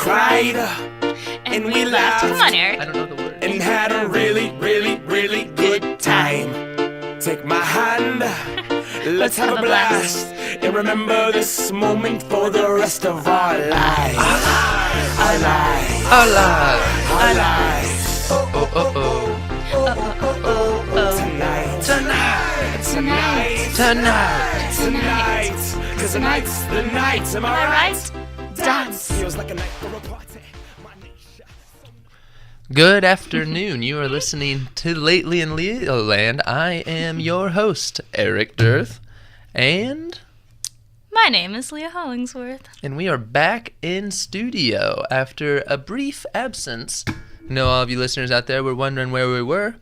cried, and we laughed. Come on, Eric. I don't know the word. And had a really, really, really good time. Take my hand, let's have a blast, and remember this moment for the rest of our lives. Our lives. Our lives. Our lives. Oh, oh, oh, oh. Tonight. Tonight. Tonight. Tonight. Cause tonight's the night. Am I right? Dance. Feels like a night for a party. Good afternoon. You are listening to Lately in Leoland. I am your host, Eric Dirth, and My name is Leah Hollingsworth. we are back in studio after a brief absence. I know all of you listeners out there were wondering where we were.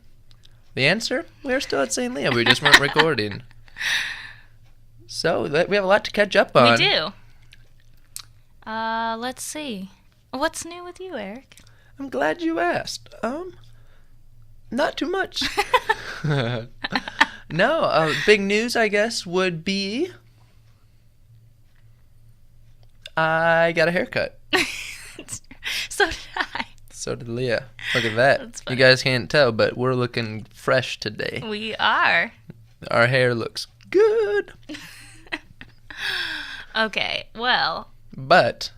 The answer? We're still at St. Leo. We just weren't recording. So we have a lot to catch up on. We do. Let's see. What's new with you, Eric? I'm glad you asked. Not too much. No, big news, I guess, would be I got a haircut. So did I. So did Leah. Look at that. That's You funny. guys can't tell, but we're looking fresh today. We are. Our hair looks good. Okay, well, But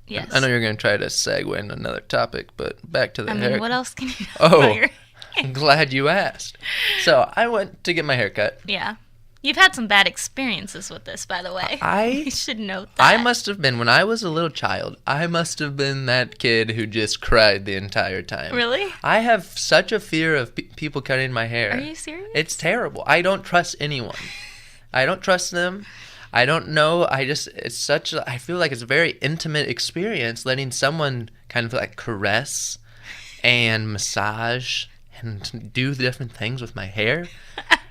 yes. I know you're going to try to segue into another topic, but back to the I hair. mean, what else can you do Oh. about your I'm glad you asked. So I went to get my hair cut. Yeah. You've had some bad experiences with this, by the way. I We should note that. I must have been, when I was a little child, I must have been that kid who just cried the entire time. Really? I have such a fear of people cutting my hair. Are you serious? It's terrible. I don't trust anyone. I don't trust them. I don't know. I feel like it's a very intimate experience letting someone kind of like caress and massage and do different things with my hair.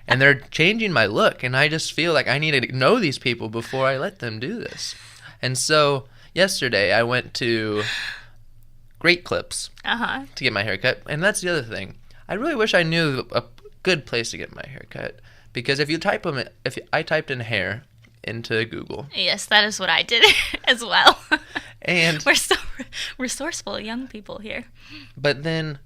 And they're changing my look, and I just feel like I need to know these people before I let them do this. And so yesterday I went to Great Clips Uh-huh. to get my hair cut, and that's the other thing. I really wish I knew a good place to get my hair cut, because if I typed in hair into Google, Yes, that is what I did as well. and We're so resourceful young people here. but then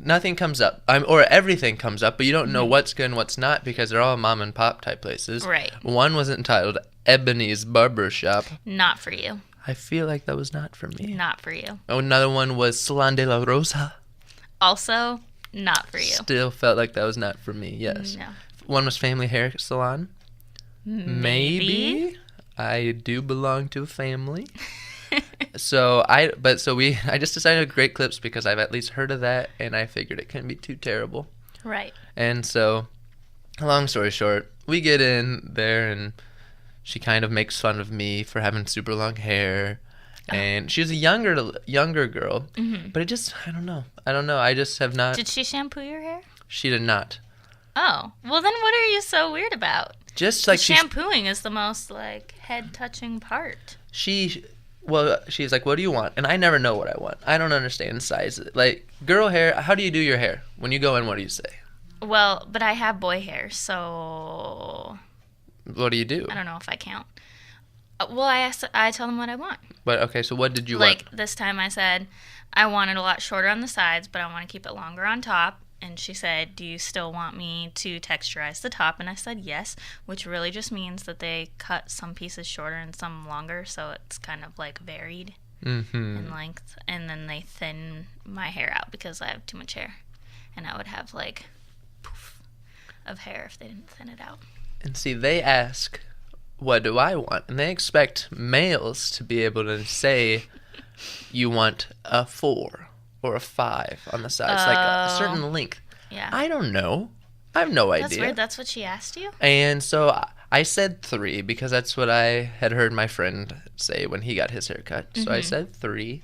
nothing comes up, or everything comes up, but you don't know what's good and what's not, because they're all mom and pop type places. Right. One was entitled Ebony's Barber Shop. Not for you. I feel like that was not for me. Not for you. Oh, another one was Salon de la Rosa. Also, not for you. Still felt like that was not for me. Yes. No. One was Family Hair Salon. Maybe. I do belong to a family. I just decided Great Clips because I've at least heard of that, and I figured it couldn't be too terrible. Right. And so, long story short, we get in there, and she kind of makes fun of me for having super long hair. And she was a younger girl, but I don't know. I just have not. Did she shampoo your hair? She did not. Oh. Well, then what are you so weird about? Just like Shampooing is the most, like, head-touching part. she's like, what do you want? And I never know what I want. I don't understand size. Like, girl hair, how do you do your hair? When you go in, what do you say? Well, but I have boy hair, so What do you do? I don't know if I count. Well, I tell them what I want. But, okay, so what did you Like, want? this time I said, I want it a lot shorter on the sides, but I want to keep it longer on top. And she said, do you still want me to texturize the top? And I said yes, which really just means that they cut some pieces shorter and some longer, so it's kind of like varied in length. And then they thin my hair out because I have too much hair. And I would have like poof of hair if they didn't thin it out. And see, they ask, what do I want? And they expect males to be able to say, you want a 4 or a 5 on the sides, like a certain length. Yeah. I don't know. I have no idea. That's weird. That's what she asked you? And so I said 3 because that's what I had heard my friend say when he got his haircut. So I said 3.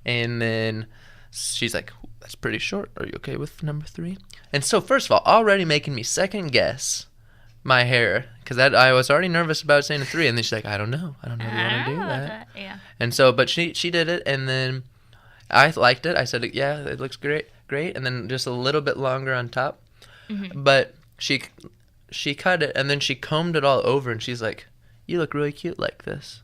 And then she's like, that's pretty short. Are you okay with number 3? And so first of all, already making me second guess my hair, because I was already nervous about saying a 3. And then she's like, I don't know if you want to do that. Yeah. And so, but she did it, and then I liked it. I said, yeah, it looks great. And then just a little bit longer on top. But she cut it, and then she combed it all over, and she's like, you look really cute like this.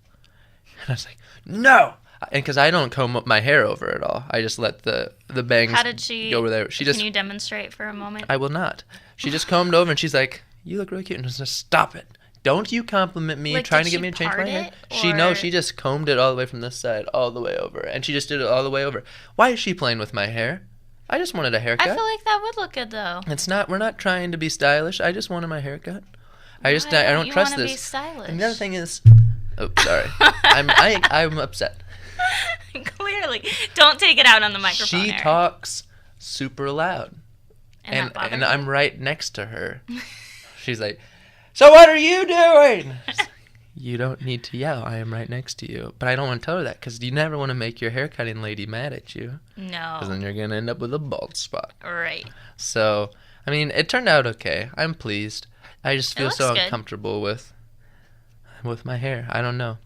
And I was like, no, And because I don't comb up my hair over at all. I just let the bangs How did she go over there. Can you demonstrate for a moment? I will not. She just combed over and she's like, you look really cute. And I just stop it. Don't you compliment me trying to get me to change my hair. She just combed it all the way from this side all the way over. And she just did it all the way over. Why is she playing with my hair? I just wanted a haircut. I feel like that would look good though. We're not trying to be stylish. I just wanted my haircut. I don't trust this. Be stylish? And the other thing is, oh, sorry. I'm upset. Clearly. Don't take it out on the microphone. She Eric. talks super loud. And I'm right next to her. She's like, so what are you doing? You don't need to yell. I am right next to you. But I don't want to tell her that because you never want to make your haircutting lady mad at you. No. Because then you're going to end up with a bald spot. Right. So, I mean, it turned out okay. I'm pleased. I just feel so uncomfortable with my hair. I don't know.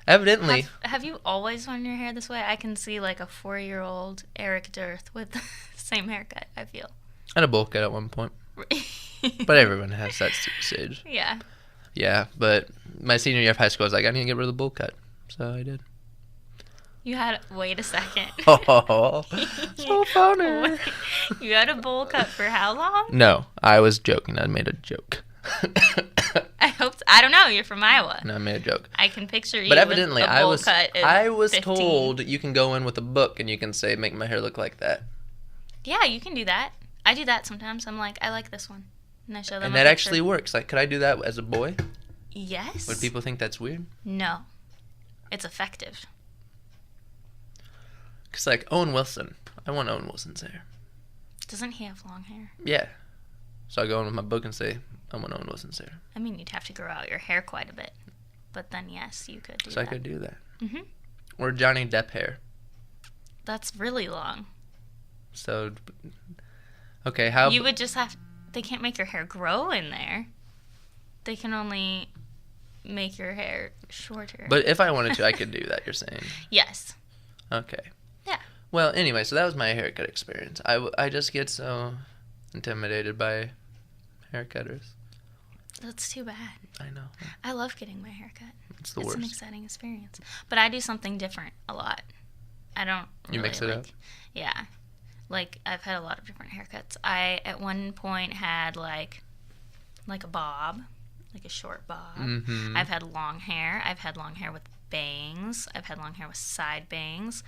Evidently. Have you always worn your hair this way? I can see like a 4-year-old Eric Dearth with the same haircut, I feel. I had a bowl cut at one point. But everyone has that stage. Yeah. Yeah, but my senior year of high school, I was like, I need to get rid of the bowl cut. So I did. You had, wait a second. Oh, so funny. You had a bowl cut for how long? No, I was joking. I made a joke. I hope I don't know. You're from Iowa. No, I made a joke. I can picture you. But evidently, with a bowl cut at I was 15. told you can go in with a book and you can say, make my hair look like that. Yeah, you can do that. I do that sometimes. I'm like, I like this one, and I show them. And that actually works. Like, could I do that as a boy? Yes. Would people think that's weird? No, it's effective. Cause like Owen Wilson, I want Owen Wilson's hair. Doesn't he have long hair? Yeah. So I go in with my book and say, I want Owen Wilson's hair. I mean, you'd have to grow out your hair quite a bit, but then yes, you could do that. So I could do that. Mhm. Or Johnny Depp hair. That's really long. So, okay, how... You would just have... They can't make your hair grow in there. They can only make your hair shorter. But if I wanted to, I could do that, you're saying? Yes. Okay. Yeah. Well, anyway, so that was my haircut experience. I just get so intimidated by haircutters. That's too bad. I know. I love getting my hair cut. It's the worst. It's an exciting experience. But I do something different a lot. I don't really You mix it up? Yeah. Like, I've had a lot of different haircuts. I, at one point, had, like a bob. Like a short bob. Mm-hmm. I've had long hair. I've had long hair with bangs. I've had long hair with side bangs.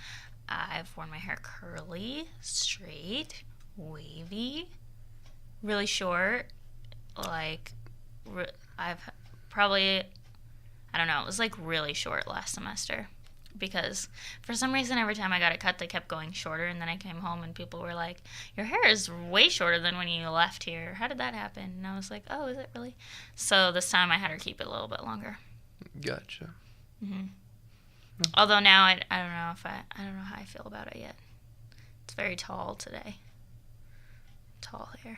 I've worn my hair curly, straight, wavy, really short. Like, I've probably, I don't know, it was like really short last semester. Because for some reason, every time I got it cut, they kept going shorter. And then I came home and people were like, your hair is way shorter than when you left here. How did that happen? And I was like, oh, is it really? So this time I had her keep it a little bit longer. Gotcha. Mm-hmm. Although now I don't know I don't know how I feel about it yet. It's very tall today. Tall hair.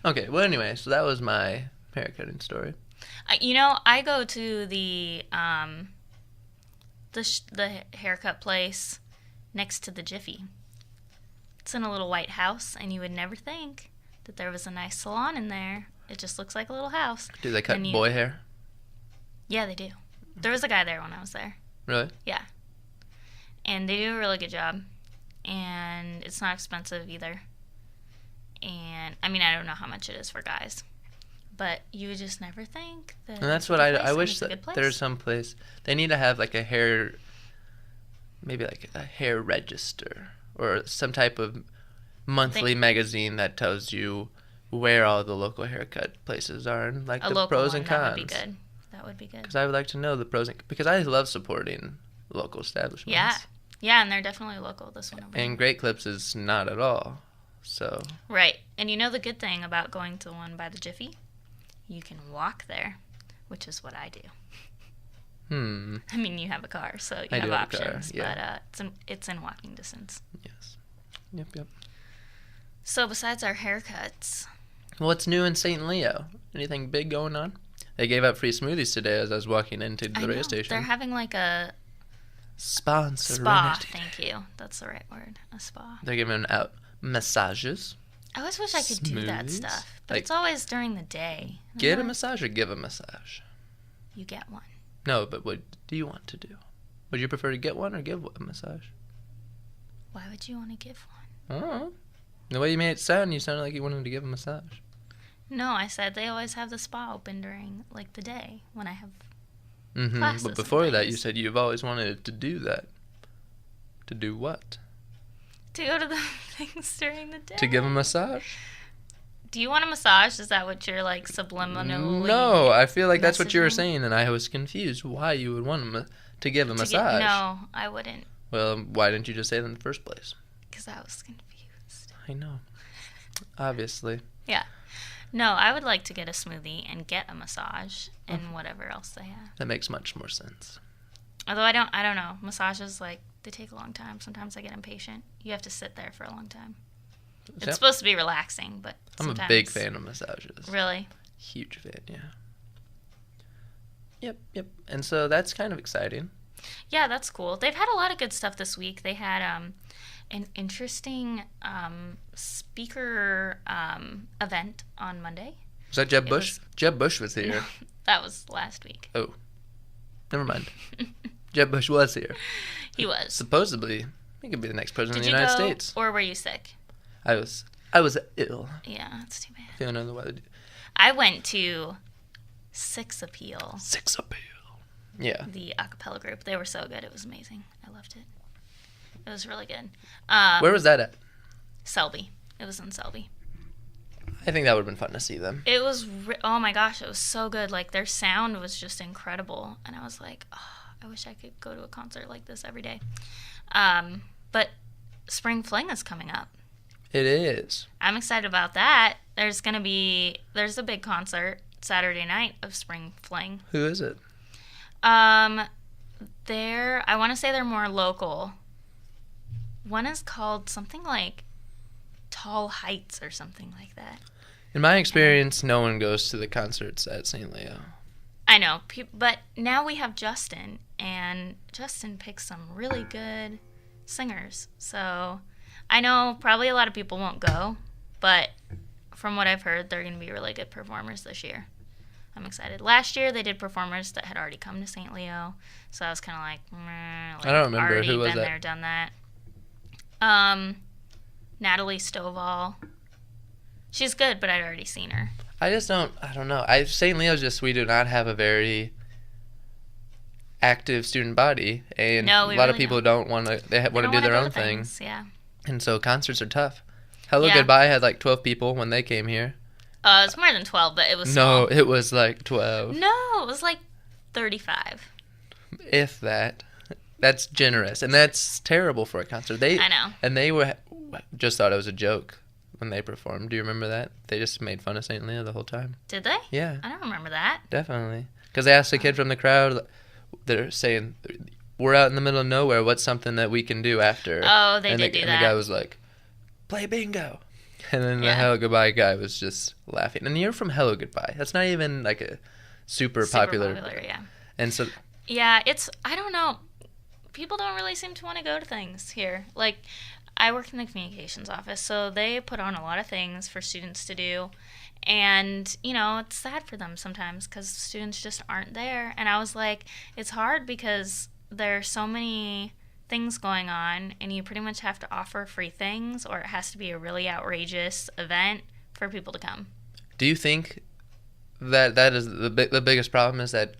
Okay, well, anyway, so that was my haircutting story. I go to the haircut place next to the Jiffy. It's in a little white house, and you would never think that there was a nice salon in there. It just looks like a little house. Do they cut boy hair? Yeah, they do. There was a guy there when I was there. Really? Yeah. And they do a really good job. And it's not expensive either. And, I mean, I don't know how much it is for guys. But you would just never think that. And that's what I wish that there's some place. They need to have like a hair, maybe like a hair register or some type of monthly magazine that tells you where all the local haircut places are and like the pros and cons. That would be good. That would be good. Because I would like to know the pros and because I love supporting local establishments. Yeah. Yeah, and they're definitely local, this one over here. And Great Clips is not at all. So. Right. And you know the good thing about going to the one by the Jiffy? You can walk there, which is what I do. I mean, you have a car, so you have options. Yeah. But it's in walking distance. Yes. Yep. So besides our haircuts. What's new in St. Leo? Anything big going on? They gave out free smoothies today as I was walking into the radio station. They're having like a spa. Thank you. That's the right word. A spa. They're giving out massages. I always wish I could do that stuff, but it's always during the day. Get a massage or give a massage? You get one. No, but what do you want to do? Would you prefer to get one or give a massage? Why would you want to give one? I don't know. The way you made it sound, you sounded like you wanted to give a massage. No, I said they always have the spa open during, like, the day when I have Mm-hmm. classes. But and before that, you things. said you've always wanted to do that. To do what? To go to the things during the day. To give a massage? Do you want a massage? Is that what you're, like, subliminally... No, I feel like that's what you were messaging? saying, and I was confused why you would want to give a massage. No, I wouldn't. Well, why didn't you just say it in the first place? Because I was confused. I know. Obviously. Yeah. No, I would like to get a smoothie and get a massage and whatever else they have. That makes much more sense. Although I don't know. Massages, like, they take a long time. Sometimes I get impatient. You have to sit there for a long time. It's Yep. supposed to be relaxing, but I'm sometimes... a big fan of massages. Really? Huge fan, yeah. Yep. And so that's kind of exciting. Yeah, that's cool. They've had a lot of good stuff this week. They had an interesting speaker event on Monday. Was that Jeb Bush? Jeb Bush was here. That was last week. Oh. Never mind. Jeb Bush was here. He was. Supposedly, he could be the next president Did of the you United go, States. or were you sick? I was ill. Yeah, that's too bad. Feeling under the weather. I went to Six Appeal, Six appeal. Yeah. the a cappella group. They were so good. It was amazing. I loved it. It was really good. Where was that at? Selby. It was in Selby. I think that would have been fun to see them. It was, oh my gosh, it was so good. Like, their sound was just incredible. And I was like, oh, I wish I could go to a concert like this every day. But Spring Fling is coming up. It is. I'm excited about that. There's a big concert Saturday night of Spring Fling. Who is it? I want to say they're more local. One is called something like Tall Heights or something like that. In my experience, no one goes to the concerts at St. Leo. I know, but now we have Justin, and Justin picks some really good singers. So I know probably a lot of people won't go, but from what I've heard, they're going to be really good performers this year. I'm excited. Last year, they did performers that had already come to St. Leo, so I was kind of like, meh, like, I don't remember. already Who was been that? there, done that. Natalie Stovall. She's good, but I'd already seen her. I don't know. St. Leo's we do not have a very active student body, and No, a we lot of really people don't. don't want to. They want They to don't do wanna their go own to thing, things, yeah. and so concerts are tough. Hello Yeah. Goodbye had like 12 people when they came here. It's more than 12, but it was small. No, it was like 12, No, it was like 35. if that. That's generous, and that's terrible for a concert. I know. And they just thought it was a joke when they performed. Do you remember that? They just made fun of St. Leo the whole time. Did they? Yeah. I don't remember that. Definitely. Because they asked a kid from the crowd, they're saying, we're out in the middle of nowhere, what's something that we can do after? Oh, they did do and that. the guy was like, play bingo. And then the Yeah. Hello Goodbye guy was just laughing. And you're from Hello Goodbye. That's not even like a super popular. Yeah. And so, Yeah, I don't know. People don't really seem to want to go to things here. Like, I work in the communications office, so they put on a lot of things for students to do. And, it's sad for them sometimes because students just aren't there. And I was like, it's hard because there are so many things going on, and you pretty much have to offer free things, or it has to be a really outrageous event for people to come. do you think that is the biggest problem is that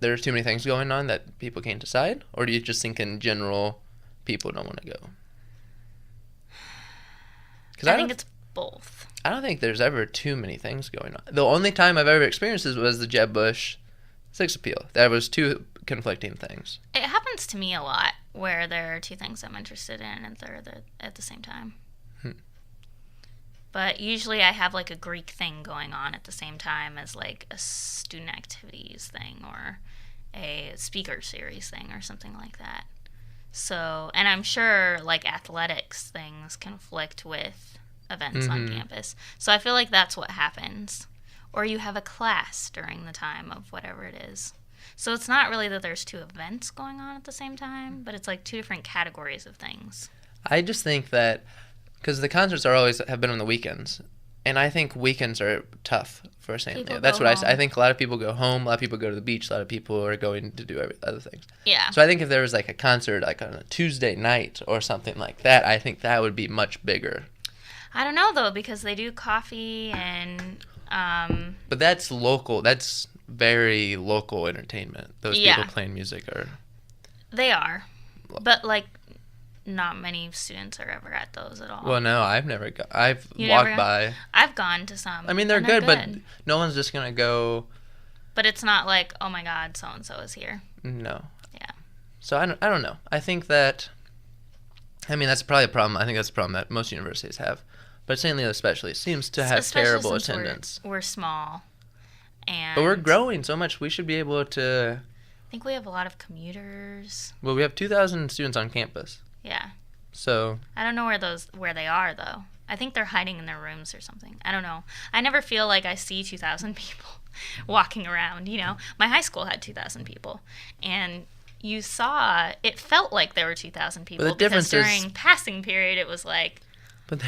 there's too many things going on that people can't decide? Or do you just think in general people don't want to go? I think it's both. I don't think there's ever too many things going on. The only time I've ever experienced this was the Jeb Bush Six Appeal. There was two conflicting things. It happens to me a lot where there are two things I'm interested in and they're at the same time. But usually I have like a Greek thing going on at the same time as like a student activities thing or a speaker series thing or something like that. So, and I'm sure like athletics things conflict with events on campus. So I feel like that's what happens. Or you have a class during the time of whatever it is. So it's not really that there's two events going on at the same time, but it's like two different categories of things. I just think that because the concerts have been on the weekends, And I think weekends are tough for St. People Leo. That's go what home. I think a lot of people go home, a lot of people go to the beach, a lot of people are going to do other things. Yeah. So I think if there was like a concert like on a Tuesday night or something like that, I think that would be much bigger. I don't know, though, because they do coffee and... But that's local. That's very local entertainment. Those Yeah. people playing music are... They are. But, like, not many students are ever at those at all. Well, no, I've never gone. I've You never walked gone? by. I've gone to some. I mean, they're and good, but no one's just going to go... But it's not like, oh my God, so-and-so is here. No. Yeah. So I don't know. I think that... I mean, that's probably a problem. I think that's a problem that most universities have. But St. Leo especially seems to have Especially terrible since attendance. We're small. And But we're growing so much. We should be able to... I think we have a lot of commuters. Well, we have 2,000 students on campus. Yeah. So... I don't know where they are, though. I think they're hiding in their rooms or something. I don't know. I never feel like I see 2,000 people walking around, you know. My high school had 2,000 people. And you saw, it felt like there were 2,000 people. But the difference because is- during passing period, it was like, But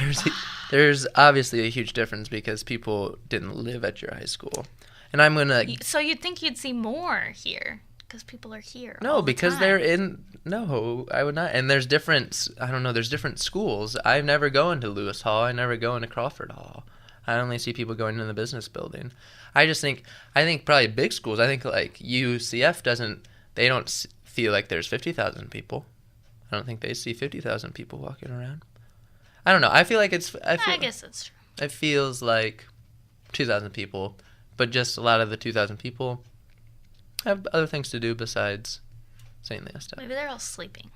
there's obviously a huge difference because people didn't live at your high school. And I'm going to... so you'd think you'd see more here because people are here. No, all the because time. they're in... No, I would not. And there's different... I don't know. There's different schools. I've never gone to Lewis Hall. I never go into Crawford Hall. I only see people going to the business building. I think probably big schools, I think like UCF doesn't... They don't feel like there's 50,000 people. I don't think they see 50,000 people walking around. I don't know. I feel like I guess that's true. It feels like 2,000 people, but just a lot of the 2,000 people have other things to do besides St. Leo stuff. Maybe they're all sleeping.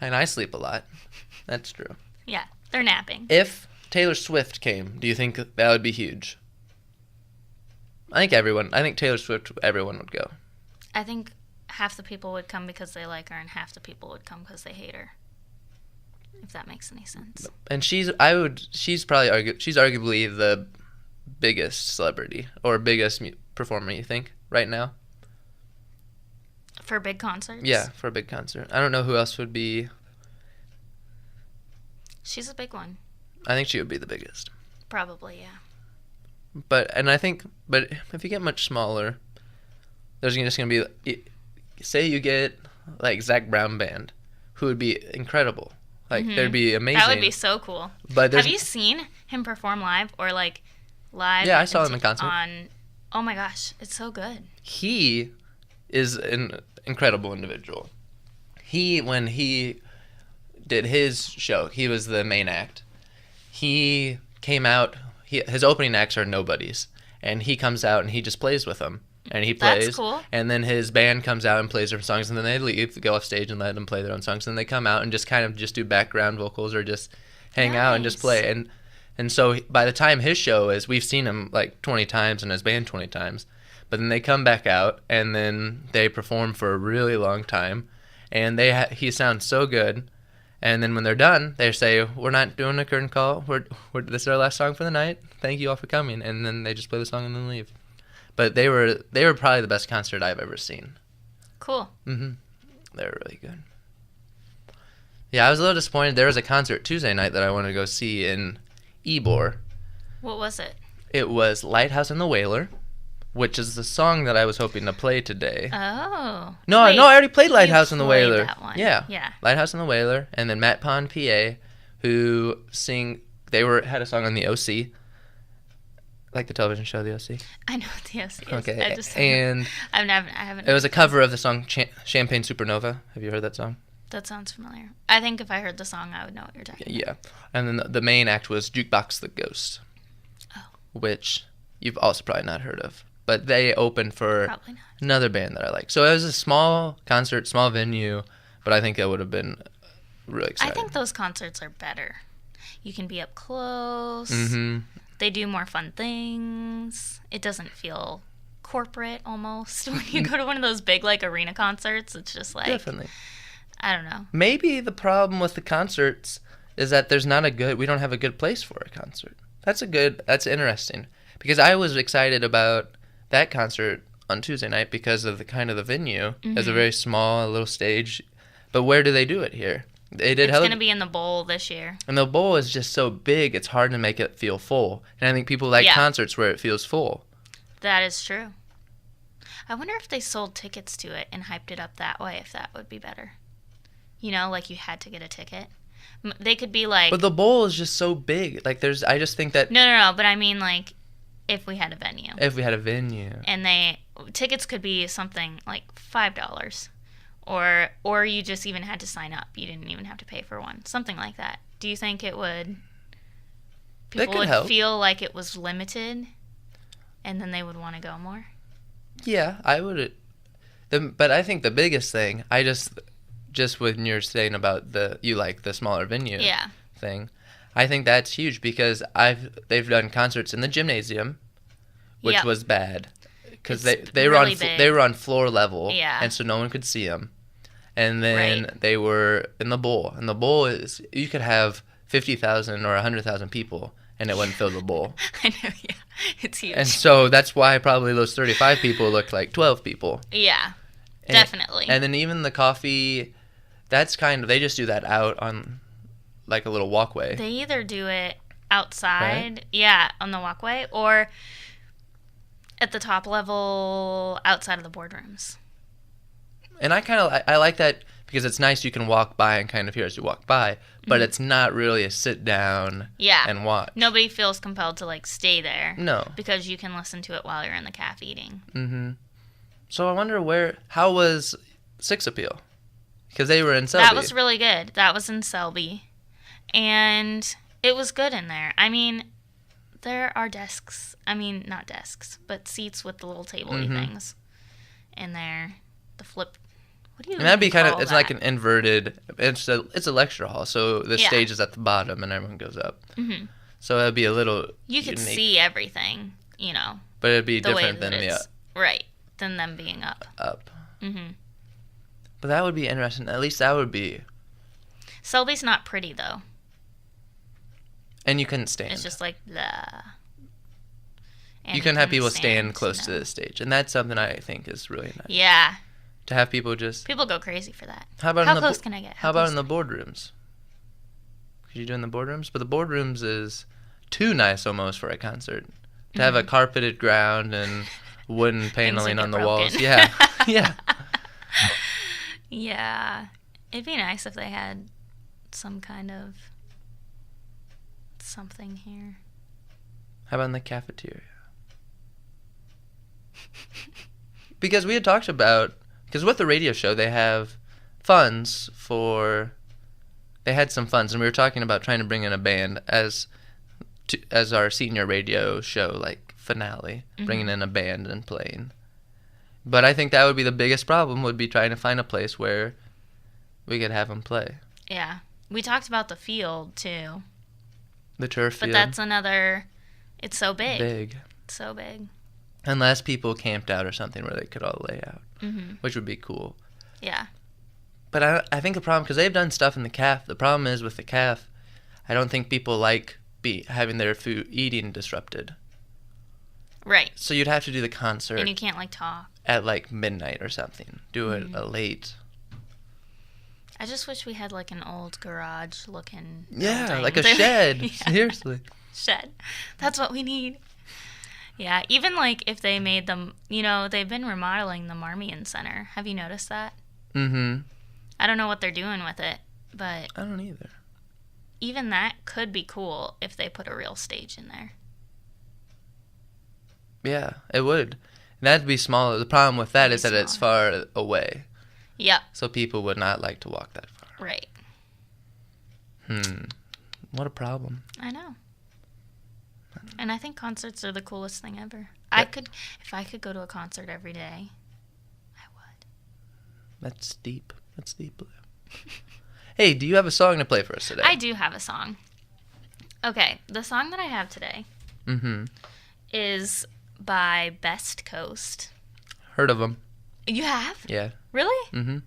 And I sleep a lot. That's true. Yeah, they're napping. If Taylor Swift came, do you think that would be huge? I think Taylor Swift, everyone would go. I think half the people would come because they like her and half the people would come because they hate her. If that makes any sense. And she's arguably the biggest celebrity or biggest performer, you think, right now? For big concerts? Yeah, for a big concert. I don't know who else would be. She's a big one. I think she would be the biggest. But But if you get much smaller, there's just going to be, say you get like Zach Brown Band, who would be incredible. Like, they'd be amazing. That would be so cool. But have you seen him perform live or like live? Yeah, I saw him in concert. Oh my gosh, it's so good. He is an incredible individual. When he did his show, he was the main act. He came out, his opening acts are nobodies, and he comes out and he just plays with them. And he plays, That's cool. And then his band comes out and plays their songs, and then they leave, go off stage and let them play their own songs, and they come out and just kind of just do background vocals or just hang out and just play. And so by the time his show is, we've seen him like 20 times and his band 20 times, but then they come back out and then they perform for a really long time, and he sounds so good. And then when they're done, they say, "We're not doing a curtain call. This is our last song for the night. Thank you all for coming." And then they just play the song and then leave. But they were probably the best concert I've ever seen. Cool. They were really good. Yeah, I was a little disappointed. There was a concert Tuesday night that I wanted to go see in Ybor. What was it? It was Lighthouse and the Whaler, which is the song that I was hoping to play today. Oh. No, Wait, I already played you Lighthouse and the played Whaler. that one. Yeah. Yeah. Lighthouse and the Whaler, and then Matt Pond, PA, who had a song on the OC, like the television show The OC. I know what the OC is. Okay, I just and I haven't. it was a cover of the song Champagne Supernova. Have you heard that song? That sounds familiar. I think if I heard the song, I would know what you're talking about. Yeah. And then the main act was Jukebox the Ghost, which you've also probably not heard of. But they opened for Probably not. another band that I like. So it was a small concert, small venue, but I think it would have been really exciting. I think those concerts are better. You can be up close. Mm-hmm. They do more fun things. It doesn't feel corporate almost when you go to one of those big like arena concerts. It's just like Definitely. I don't know. Maybe the problem with the concerts is that we don't have a good place for a concert. That's interesting. Because I was excited about that concert on Tuesday night because of the venue. Mm-hmm. It's a very small little stage. But where do they do it here? They did It's going to be in the bowl this year. And the bowl is just so big, it's hard to make it feel full. And I think people like concerts where it feels full. That is true. I wonder if they sold tickets to it and hyped it up that way, if that would be better. You know, like you had to get a ticket. They could be like... But the bowl is just so big. Like, I just think that... No, but I mean, like, if we had a venue. If we had a venue. And tickets could be something like $5. Or you just even had to sign up. You didn't even have to pay for one. Something like that. Do you think it would... People would feel like it was limited, and then they would want to go more? Yeah, I would. But I think the biggest thing, just when you're saying about you like the smaller venue thing, I think that's huge because they've done concerts in the gymnasium, which was bad because they were on floor level, and so no one could see them. And then they were in the bowl, and the bowl is you could have 50,000 or 100,000 people, and it wouldn't fill the bowl. I know, yeah. It's huge. And so that's why probably those 35 people looked like 12 people. Yeah, definitely. And then even the coffee, that's they just do that out on like a little walkway. They either do it outside, on the walkway, or at the top level outside of the boardrooms. And I like that because it's nice you can walk by and kind of hear as you walk by, but it's not really a sit down and watch. Nobody feels compelled to like stay there. No. Because you can listen to it while you're in the cafe eating. Mm-hmm. So I wonder how was Six Appeal? Because they were in Selby. That was really good. That was in Selby. And it was good in there. I mean, there are desks. I mean, not desks, but seats with the little table-y things in there. The flip... What do you and that'd be it's like an inverted, it's a lecture hall, so the stage is at the bottom and everyone goes up. Mm-hmm. So it'd be a little You could see everything, you know. But it'd be different than than them being up. Mm-hmm. But that would be interesting. At least that would be. Selby's not pretty, though. And you couldn't stand. It's just like, blah. And you can have people stand close to the stage. And that's something I think is really nice. Yeah. To have people just... People go crazy for that. How close can I get? How about in the boardrooms? Could you do in the boardrooms? But the boardrooms is too nice almost for a concert. To have a carpeted ground and wooden paneling on the walls. Yeah. Yeah. Yeah. It'd be nice if they had some kind of something here. How about in the cafeteria? Because we had talked about... Because with the radio show, they have funds they had some funds, and we were talking about trying to bring in a band as our senior radio show, like, finale, bringing in a band and playing. But I think that would be the biggest problem, would be trying to find a place where we could have them play. Yeah. We talked about the field, too. The turf field. But that's another... It's so big. Big. It's so big. Unless people camped out or something where they could all lay out, which would be cool. Yeah. But I think the problem, because they've done stuff in the CAF, the problem is with the CAF, I don't think people like having their food eating disrupted. Right. So you'd have to do the concert. And you can't, like, talk. At, like, midnight or something. Do it late. I just wish we had, like, an old garage-looking building. Like a shed. Seriously. Shed. That's what we need. Yeah, even, like, if they made them, you know, they've been remodeling the Marmion Center. Have you noticed that? Mm-hmm. I don't know what they're doing with it, but... I don't either. Even that could be cool if they put a real stage in there. Yeah, it would. That'd be smaller. The problem with that is that it's far away. Yep. So people would not like to walk that far. Right. What a problem. I know. And I think concerts are the coolest thing ever. Yep. If I could go to a concert every day, I would. That's deep. That's deep, Blue. Hey, do you have a song to play for us today? I do have a song. Okay, the song that I have today is by Best Coast. Heard of them. You have? Yeah. Really? Mm-hmm.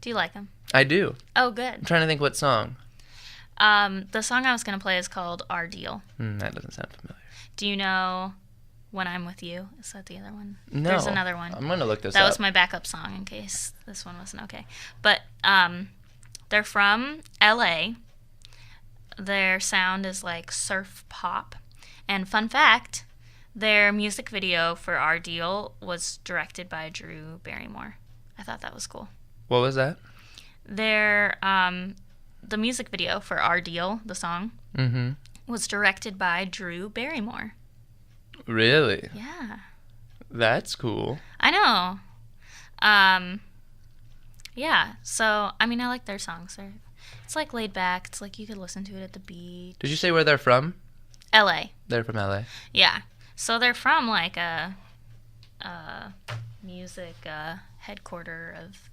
Do you like them? I do. Oh, good. I'm trying to think what song. The song I was going to play is called Our Deal. That doesn't sound familiar. Do you know When I'm With You? Is that the other one? No. There's another one. I'm going to look this up. That was my backup song in case this one wasn't okay. But They're from LA. Their sound is like surf pop. And fun fact, their music video for Our Deal was directed by Drew Barrymore. I thought that was cool. What was that? Their the music video for Our Deal, the song, was directed by Drew Barrymore. Really? Yeah. That's cool. I know. Yeah, so, I mean, I like their songs. It's like laid back. It's like you could listen to it at the beach. Did you say where they're from? LA. They're from LA. Yeah. So they're from like a music headquarter of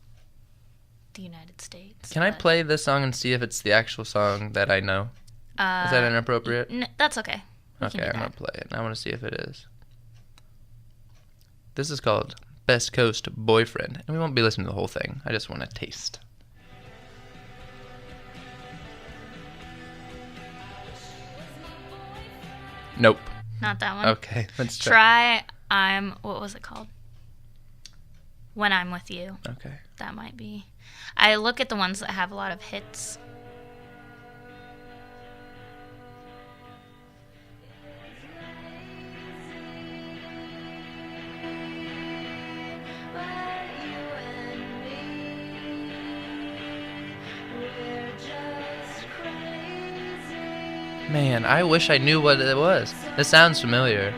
the United States. Can I play this song and see if it's the actual song that I know? Is that inappropriate? That's okay. Okay, I'm going to play it. I want to see if it is. This is called Best Coast Boyfriend. And we won't be listening to the whole thing. I just want to taste. Nope. Not that one. Okay, let's try. What was it called? When I'm With You. Okay. That might be. I look at the ones that have a lot of hits. Man, I wish I knew what it was. This sounds familiar.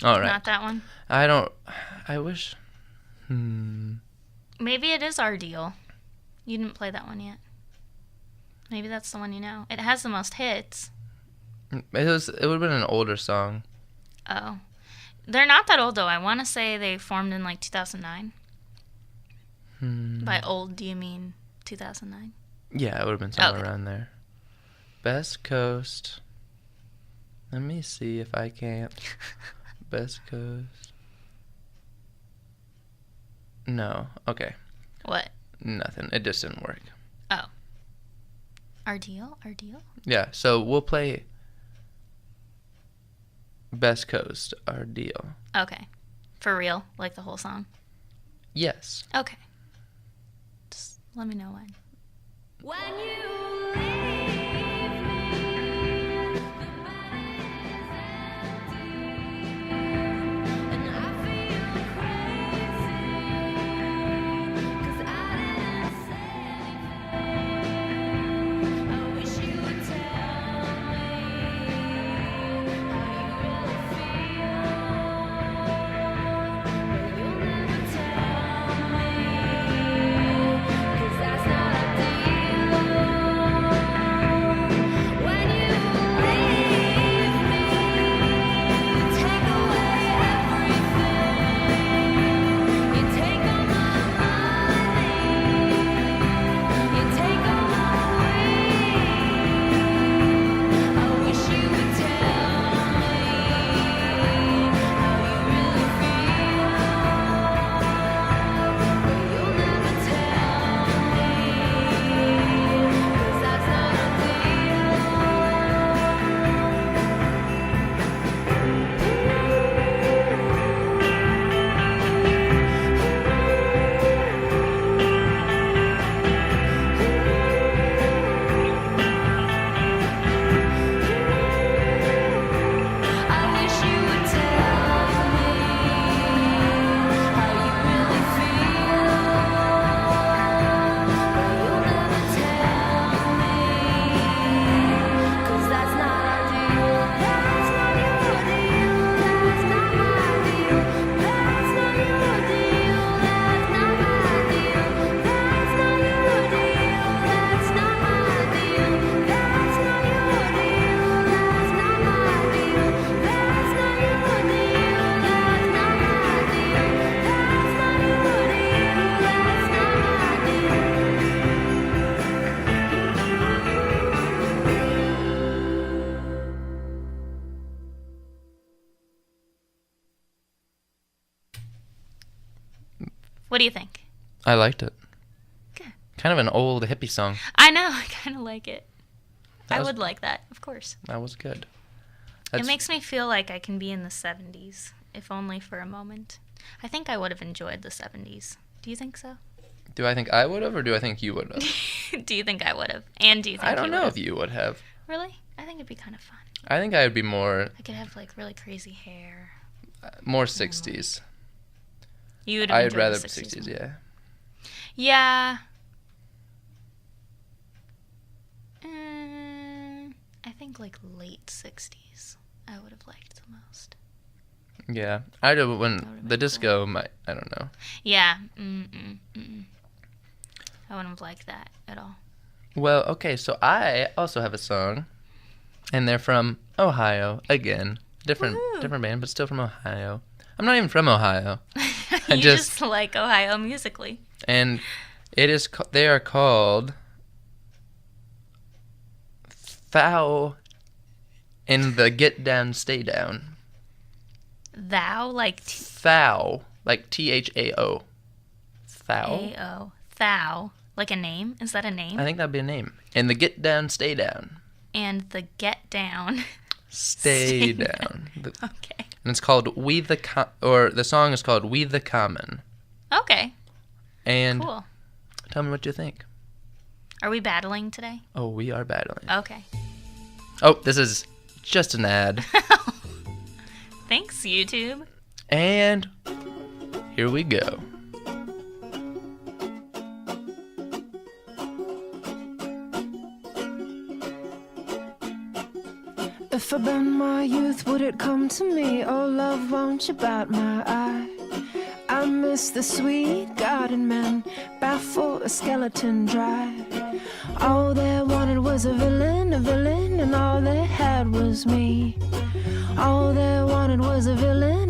All right. Not that one? I wish. Maybe it is Our Deal. You didn't play that one yet. Maybe that's the one you know. It has the most hits. It would have been an older song. Oh. They're not that old, though. I want to say they formed in, like, 2009. By old, do you mean 2009? Yeah, it would have been somewhere around there. Best Coast. Let me see if I can't. Best Coast. No. Okay. What? Nothing. It just didn't work. Oh. Our Deal? Our Deal? Yeah, so we'll play Best Coast, Our Deal. Okay. For real? Like the whole song? Yes. Okay. Just let me know when. When you leave me, the bed is empty, and I feel crazy, 'cause I didn't say anything. I wish you would tell me how you really feel, but you'll never tell me, 'cause that's not when you leave me, take away everything. You take all my money, you take all my weed. I wish you would tell me how you really feel, but you'll never tell me, 'cause that's not a deal. I wish you would tell me how you really feel, but you'll never tell me, 'cause that's not our deal. That's not your deal. That's not my deal. That's not your deal. That's not my deal. That's not your deal. That's not my deal. That's not your deal. That's not my deal. That's not your deal. That's not my deal. That's not your deal. What do you think? I liked it. Good. Kind of an old hippie song. I know. I kind of like it. That I was- would like that, of course. That was good. It makes me feel like I can be in the 70s, if only for a moment. I think I would have enjoyed the 70s. Do you think so? Do I think I would have, or do I think you would have? Do you think I would have? And do you think I don't you know would if you would have. have? Really? I think it'd be kind of fun. I think I would be more I could have like really crazy hair. 60s. You would have I'd enjoyed rather the be 60s. 60s, yeah. Yeah. I think like late 60s I would have liked the most. Yeah. I do when would've the been disco might, I don't know. Yeah. I wouldn't have liked that at all. Well, okay, so I also have a song, and they're from Ohio again. Different band, but still from Ohio. I'm not even from Ohio. You just like Ohio musically. And it is they are called Thou in the Get Down Stay Down. Thou, like Thou, like Thao. Thou? A-O. Thou. Like a name? Is that a name? I think that'd be a name. And the Get Down Stay Down. And the Get Down. Stay Down. Okay. And it's called the song is called We the Common. Okay. And Cool. tell me what you think. Are we battling today? Oh, we are battling. Okay. Oh, this is just an ad. Thanks, YouTube. And here we go. If I bend my youth, would it come to me? Oh, love, won't you bat my eye? I miss the sweet garden men, baffle a skeleton dry. All they wanted was a villain, and all they had was me. All they wanted was a villain,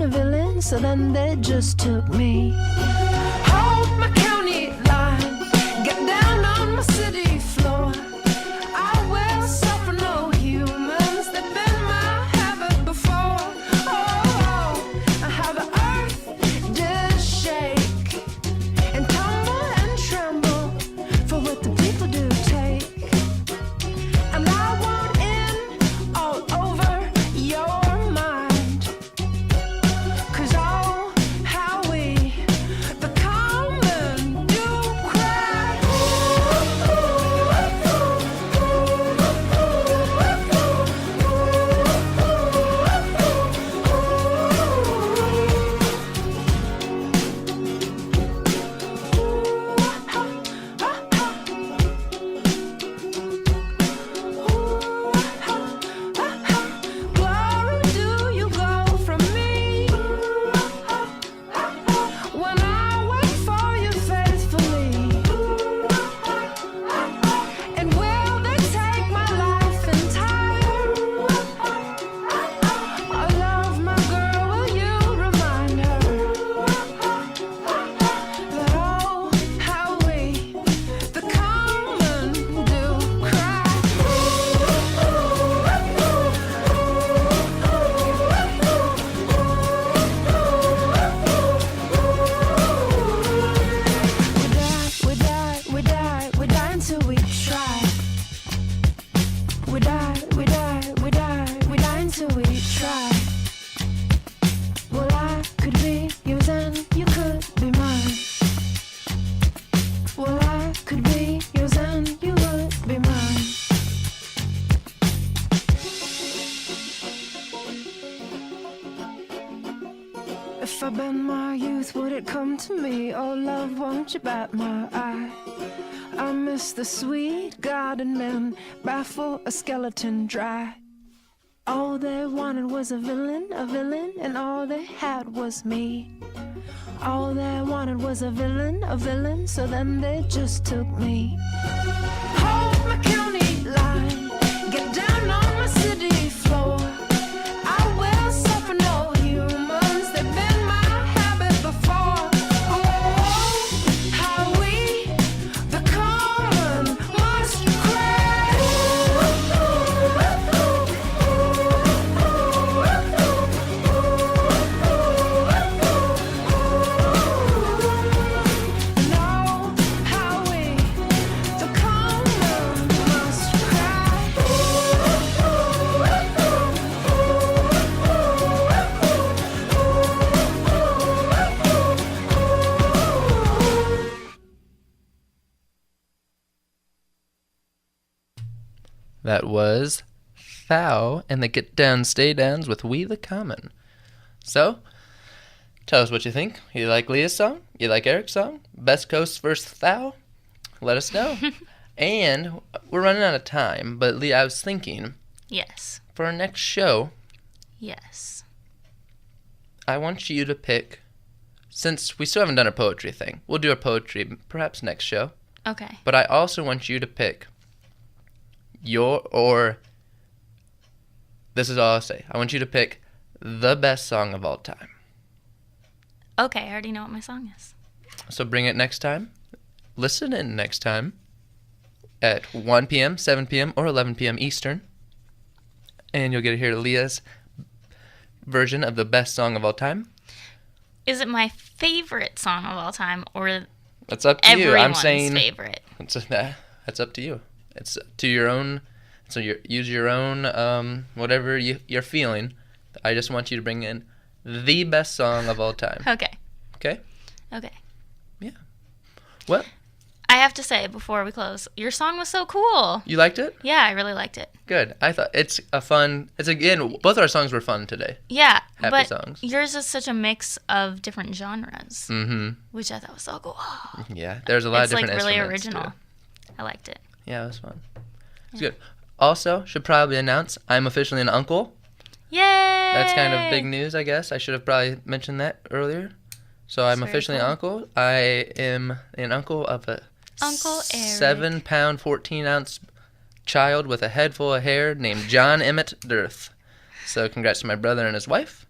so then they just took me. Hold my county line, get down on my city floor. I will suffer no humans, they've been my habit before. Oh, how the earth does shake and tumble and tremble for what the people do take. And I want in all over your mind, 'cause oh, how we, the common, do cry. Where do you go from me? When I wait for you faithfully, and will they take my life entire? I love my girl, will you remind her that oh, how we, the common, do cry. We die until we try. We die until we try. Well, I could be yours and you could be mine. Well, I could be yours and you would be mine. If I bend my youth, would it come to me? Oh, love, won't you bat my eye? I miss the sweet garden men, baffle a skeleton dry. All they wanted was a villain, and all they had was me. All they wanted was a villain, so then they just took me. Hold my county line, get down on my city floor. I will suffer no humans, they've been my habit before. Oh, how we, the common, must cry. No, That was Thou and the Get Down Stay Downs with We the Common. So, tell us what you think. You like Leah's song? You like Eric's song? Best Coast versus Thou? Let us know. And we're running out of time, but Leah, I was thinking, Yes. for our next show, Yes. I want you to pick, since we still haven't done a poetry thing, we'll do a poetry perhaps next show. Okay. But I also want you to pick this is all I'll say. I want you to pick the best song of all time. Okay, I already know what my song is. So bring it next time. Listen in next time at 1 p.m., 7 p.m., or 11 p.m. Eastern. And you'll get to hear Leah's version of the best song of all time. Is it my favorite song of all time or That's up to you. I'm everyone's saying favorite? that's up to you. It's to your own. So use your own whatever you're feeling. I just want you to bring in the best song of all time. Okay. Okay? Okay. Yeah. Well, I have to say before we close, your song was so cool. you liked it? Yeah, I really liked it. Good. I thought it's again, both our songs were fun today. Yeah, Happy but songs. yours is such a mix of different genres, Mm-hmm. which I thought was so cool. Yeah, there's a lot It's of different like really instruments, original. too. I liked it. Yeah, it was fun. It's good. Also, should probably announce I'm officially an uncle. Yay! That's kind of big news, I guess. I should have probably mentioned that earlier. So I'm Very officially an cool. uncle. I am an uncle of a Uncle Eric. 7-pound, 14-ounce child with a head full of hair named John Emmett Dirth. So congrats to my brother and his wife.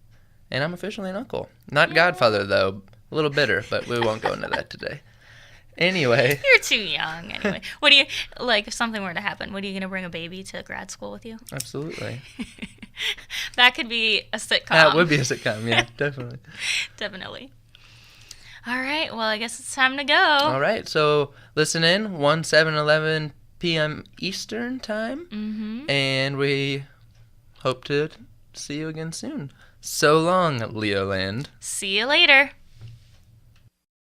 And I'm officially an uncle. Not godfather, though. A little bitter, but we won't go into that today. Anyway. You're too young anyway. What do you, like, if something were to happen, what are you going to bring a baby to grad school with you? Absolutely. That could be a sitcom. That would be a sitcom, yeah, definitely. Definitely. All right, well, I guess it's time to go. All right, so listen in 1, 7, 11 p.m. Eastern time. Mm-hmm. And we hope to see you again soon. So long, Leoland. See you later.